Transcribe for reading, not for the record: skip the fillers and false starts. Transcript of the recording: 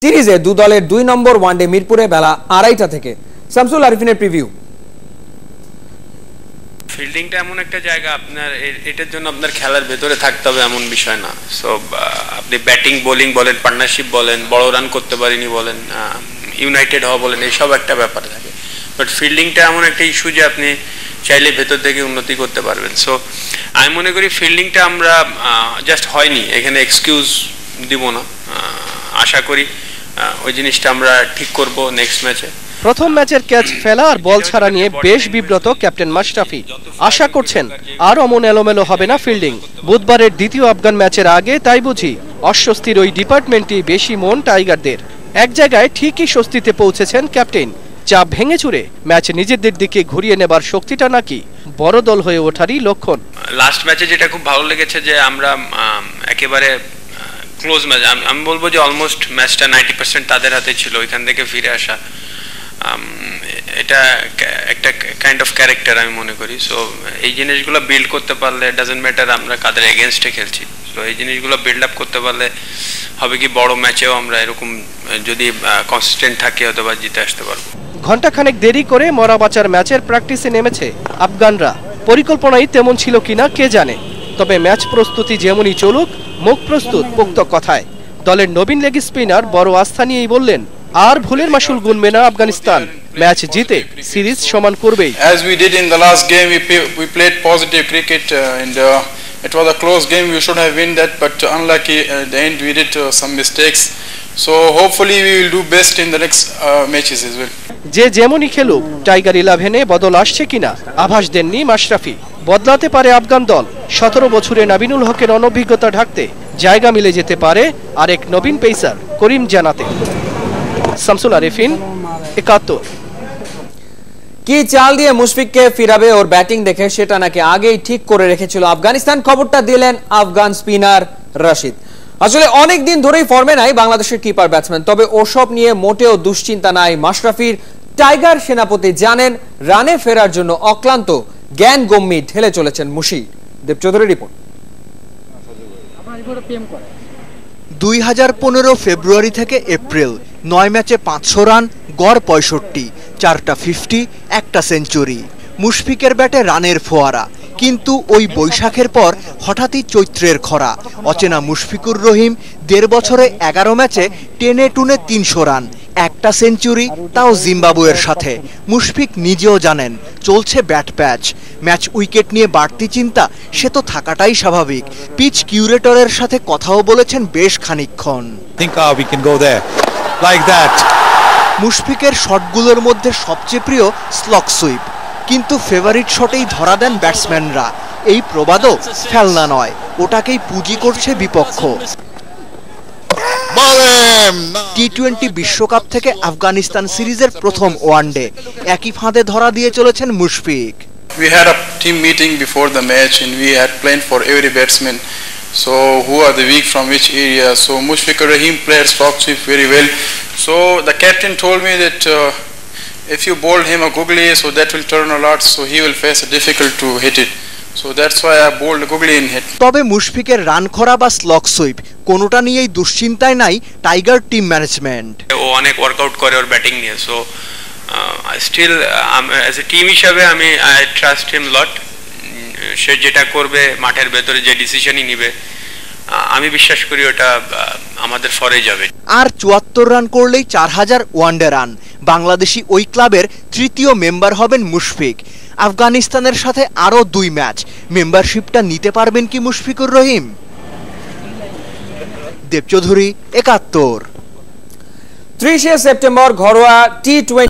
সিরিজে দু দলের 2 নম্বর ওয়ানডে মিরপুরে বেলা 2:30 থেকে। শামসুল আরিফিনের প্রিভিউ। ফিল্ডিংটা এমন একটা জায়গা, আপনার এটার জন্য আপনার খেলার ভেতরে থাকতে হবে এমন বিষয় না। সো আপনি ব্যাটিং বোলিং বলেন, পার্টনারশিপ বলেন, বড় রান করতে পারিনি বলেন, ইউনাইটেড হওয়া বলেন, এইসব একটা ব্যাপার থাকে। বাট ফিল্ডিংটা এমন একটা ইস্যু যে আপনি চাইলে ভেতর থেকে উন্নতি করতে পারবেন। সো আমি মনে করি ফিল্ডিংটা আমরা জাস্ট হয়নি, এখানে এক্সকিউজ দিব না। আশা করি ওই জিনিসটা আমরা ঠিক করব নেক্সট ম্যাচে। প্রথম ম্যাচের ক্যাচ ফেলা আর বল ছাড়া নিয়ে বেশ বিব্রত ক্যাপ্টেন মাশরাফি। আশা করছেন আর অমন এলোমেলো হবে না ফিল্ডিং। বুধবারের দ্বিতীয় আফগান ম্যাচের আগে তাই বুঝি অস্বস্তির ওই ডিপার্টমেন্টই বেশি মন টাইগারদের। এক জায়গায় ঠিকই স্বস্তিতে পৌঁছেছেন ক্যাপ্টেন। চাপ ভেঙে চুরে ম্যাচ নিজেদের দিকে ঘুরিয়ে নেবার শক্তিটা নাকি বড় দল হয়ে ওঠারই লক্ষণ। লাস্ট ম্যাচে যেটা খুব ভালো লেগেছে যে আমরা একেবারে ক্লোজ ম্যাচ, আমি বলবো যে অলমোস্ট ম্যাচটা 90% তাদের হাতে ছিল। ওইখান থেকে ফিরে আসা এটা একটা কাইন্ড অফ ক্যারেক্টার আমি মনে করি। সো এই জিনিসগুলো বিল্ড করতে পারলে, ডাজন্ট ম্যাটার আমরা কাদের এগেনস্টে খেলছি, তো এই জিনিসগুলো বিল্ড আপ করতে পারলে হবে কি বড় ম্যাচেও আমরা এরকম যদি কনসিস্টেন্ট থাকি অথবা জিতে আসতে পারবো। ঘণ্টাখানেক দেরি করে মরা বাঁচার ম্যাচের প্র্যাকটিসে নেমেছে আফগানরা। পরিকল্পনাই তেমন ছিল কিনা কে জানে, তবে ম্যাচ প্রস্তুতি যেমনই চলুক, মুখ প্রস্তুত পোক্ত কথায়। দলের নবীন লেগ স্পিনার বড় আস্থা নিয়েই বললেন আর ভুলের মাসুল গুনবে না আফগানিস্তান, ম্যাচ জিতে সিরিজ সমান করবেই। As we did in the last game, we played positive cricket and it was a close game. We should have won that, but unlucky at the end we did some mistakes. So hopefully we will do best in the next matches as well. যে যেমনই খেলুক, tiger 11-এ বদল আসছে কিনা আভাস দেননি মাশরাফি। বদলাতে পারে আফগান দল। 17 বছরে নাবিনুল হকের অনভিজ্ঞতা ঢাকতে জায়গা মিলে যেতে পারে আরেক নবীন পেসার করিম জানাতে। শামসুল আরিফিন, 71। কি চাল দিয়ে মুশফিককে ফিরাবে ওর ব্যাটিং দেখে সেটা নাকি আগেই ঠিক করে রেখেছিল আফগানিস্তান, খবরটা দিলেন আফগান স্পিনার রশিদ। আসলে অনেক দিন ধরেই ফর্মে নাই বাংলাদেশের কিপার ব্যাটসম্যান, তবে ওসব নিয়ে মোটেও দুশ্চিন্তা নাই মাশরাফির। টাইগার সেনাপতি জানেন রানে ফেরার জন্য অক্লান্ত জ্ঞান গম্মি ঢেলে চলেছেন মুশি। দেব চৌধুরীর রিপোর্ট। 2015 ফেব্রুয়ারি থেকে এপ্রিল 9 ম্যাচে 500 রান, গড় 65, 4টা 50, 1টা সেঞ্চুরি। মুশফিকের ব্যাটে রানের ফোয়ারা, কিন্তু ওই বৈশাখের পর হঠাৎই চৈত্রের খরা। অচেনা মুশফিকুর রহিম 1.5 বছরে 11 ম্যাচে টেনে টুনে 300 রান, 1টা সেঞ্চুরি, তাও জিম্বাবুয়ের সাথে। মুশফিক নিজেও জানেন চলছে ব্যাট প্যাচ। ম্যাচ উইকেট নিয়ে বাড়তি চিন্তা সে তো থাকাটাই স্বাভাবিক। পিচ কিউরেটরের সাথে কথাও বলেছেন বেশ খানিকক্ষণ। মুশফিকের শটগুলোর মধ্যে সবচেয়ে প্রিয় স্লগ সুইপ, কিন্তু ফেভারিট শটেই ধরা দেন ব্যাটসম্যানরা। এই প্রবাদও ফেলনা নয়, ওটাকেই পুঁজি করছে বিপক্ষ। টি-20 বিশ্বকাপ থেকে আফগানিস্তান সিরিজের প্রথম ওয়ানডে একই ফাঁদে ধরা দিয়ে চলেছেন Mushfiq. We had a team meeting before the match and we had planned for every batsman. So who are the weak from which area? So Mushfiqur Rahim played slog sweep very well. So the captain told me that if you bowled him a googly, so that will turn a lot, so he will face a difficult to hit it. So that's why I bowled a googly in hit. তবে মুশফিকের run খরা বা slog sweep কোনোটা নিয়েই দুশ্চিন্তায় নাই tiger team management. ও অনেক workout করে ওর ব্যাটিং নিয়ে। So still as a team হিসাবে আমি আই ট্রাস্ট হিম লট। সে যেটা করবে মাঠের ভেতরে, যে ডিসিশনই নিবে, আমি বিশ্বাস করি ওটা আমাদের ফরে যাবে। আর 74 রান করলেই 4000 ওয়ানডে রান। বাংলাদেশি ওই ক্লাবের তৃতীয় মেম্বার হবেন মুশফিক। আফগানিস্তানের সাথে আরও 2 ম্যাচ, মেম্বারশিপটা নিতে পারবেন কি মুশফিকুর রহিম? দেব চৌধুরী, 71। 30 সেপ্টেম্বর ঘরোয়া টি-20